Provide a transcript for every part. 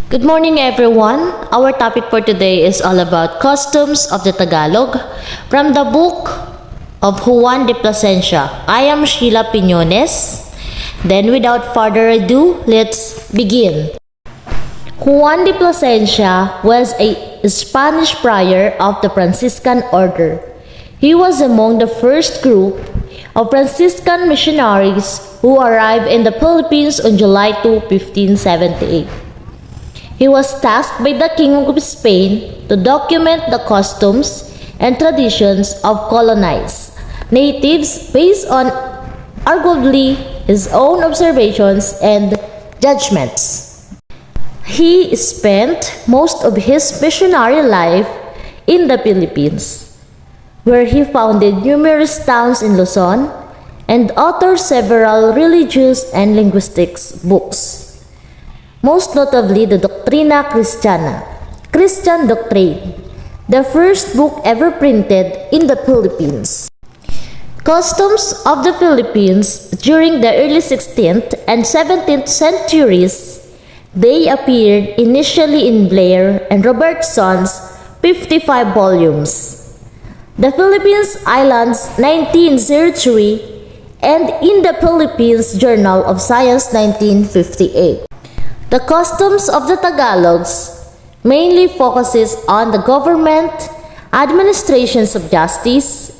Good morning, everyone. Our topic for today is all about customs of the Tagalog from the book of Juan de Plasencia. I am Sheila Piñones. Then, without further ado, let's begin. Juan de Plasencia was a Spanish friar of the Franciscan order. He was among the first group of Franciscan missionaries who arrived in the Philippines on July 2, 1578. He was tasked by the King of Spain to document the customs and traditions of colonized natives based on arguably his own observations and judgments. He spent most of his missionary life in the Philippines, where he founded numerous towns in Luzon and authored several religious and linguistics books. Most notably the Doctrina Christiana, Christian Doctrine, the first book ever printed in the Philippines. Customs of the Philippines during the early 16th and 17th centuries, they appeared initially in Blair and Robertson's 55 volumes, The Philippines Islands 1903, and in the Philippines Journal of Science 1958. The customs of the Tagalogs mainly focuses on the government, administrations of justice,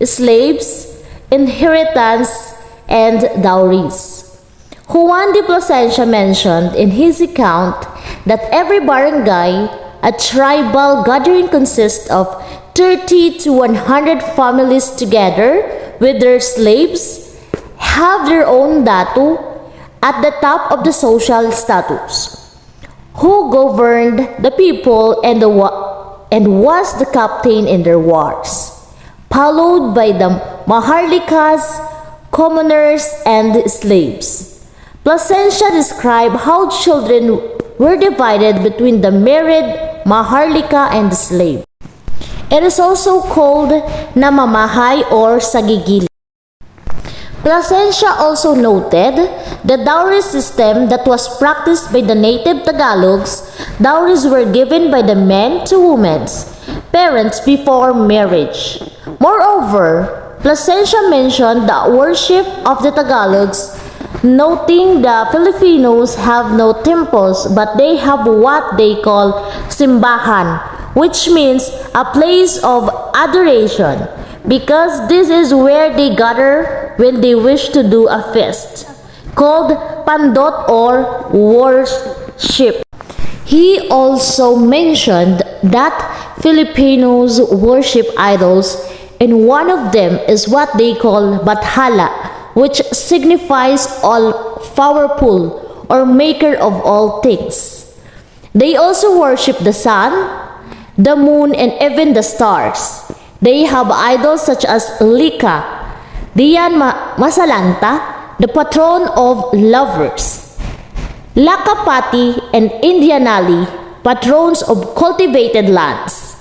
slaves, inheritance, and dowries. Juan de Plasencia mentioned in his account that every barangay, a tribal gathering consists of 30 to 100 families together with their slaves, have their own datu at the top of the social status, who governed the people and was the captain in their wars, followed by the maharlikas, commoners, and slaves. Plasencia described how children were divided between the married maharlika and the slave. It is also called namamahay or sagigili. Plasencia also noted the dowry system that was practiced by the native Tagalogs. Dowries were given by the men to women's parents before marriage. Moreover, Plasencia mentioned the worship of the Tagalogs, noting the Filipinos have no temples but they have what they call simbahan, which means a place of adoration, because this is where they gather when they wish to do a feast, called pandot or worship. He also mentioned that Filipinos worship idols, and one of them is what they call Bathala, which signifies all-powerful or maker of all things. They also worship the sun, the moon, and even the stars. They have idols such as Lika, Dian Masalanta, the patron of lovers, Lakapati, and Indianali, patrons of cultivated lands.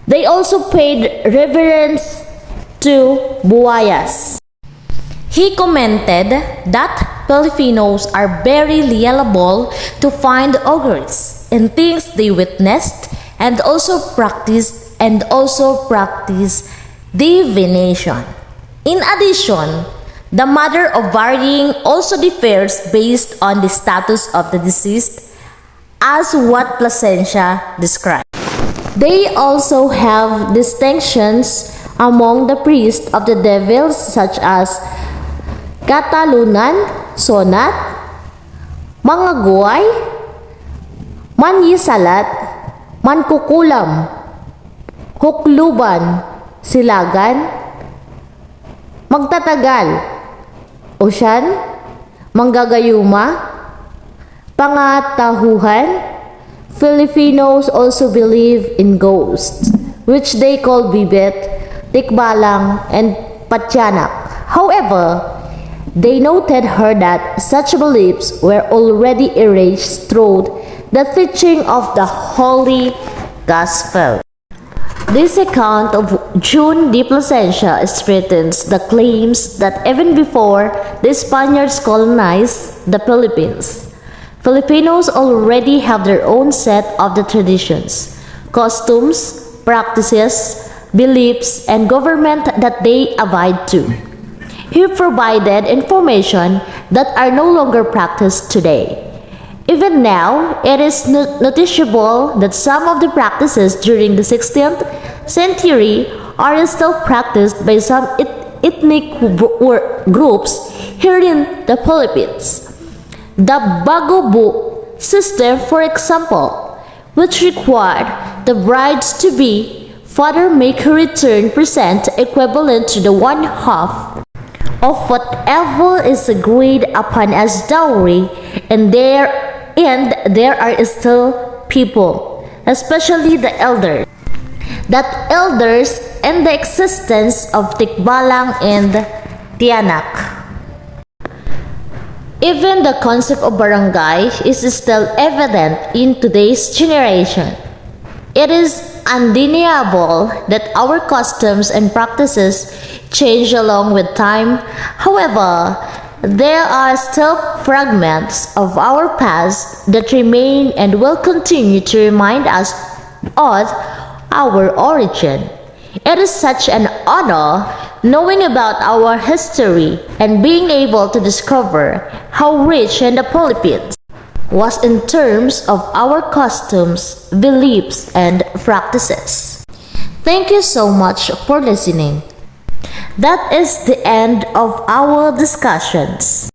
They also paid reverence to buayas. He commented that Filipinos are very liable to find auguries in things they witnessed and also practice divination. In addition, the matter of varying also differs based on the status of the deceased, as what Plasencia described. They also have distinctions among the priests of the devils, such as Katalunan, Sonat, Mangaguay, Manyisalat, Mankukulam, Hukluban, Silagan, Magtatagal, Osyan, Manggagayuma, Pangatahuhan. Filipinos also believe in ghosts, which they call bibit, tikbalang, and patyanak. However, they noted her that such beliefs were already erased through the teaching of the Holy Gospel. This account of Juan de Plasencia strengthens the claims that even before the Spaniards colonized the Philippines, Filipinos already have their own set of the traditions, costumes, practices, beliefs, and government that they abide to. He provided information that are no longer practiced today. Even now, it is noticeable that some of the practices during the 16th century are still practiced by some ethnic groups here in the Philippines. The Bagubu system, for example, which required the brides to be father make her return present equivalent to the one half of whatever is agreed upon as dowry, and there are still people, especially the elders, and the existence of tikbalang and tiyanak. Even the concept of barangay is still evident in today's generation. It is undeniable that our customs and practices change along with time. However, there are still fragments of our past that remain and will continue to remind us of our origin. It is such an honor knowing about our history and being able to discover how rich the Philippines was in terms of our customs, beliefs, and practices. Thank you so much for listening. That is the end of our discussions.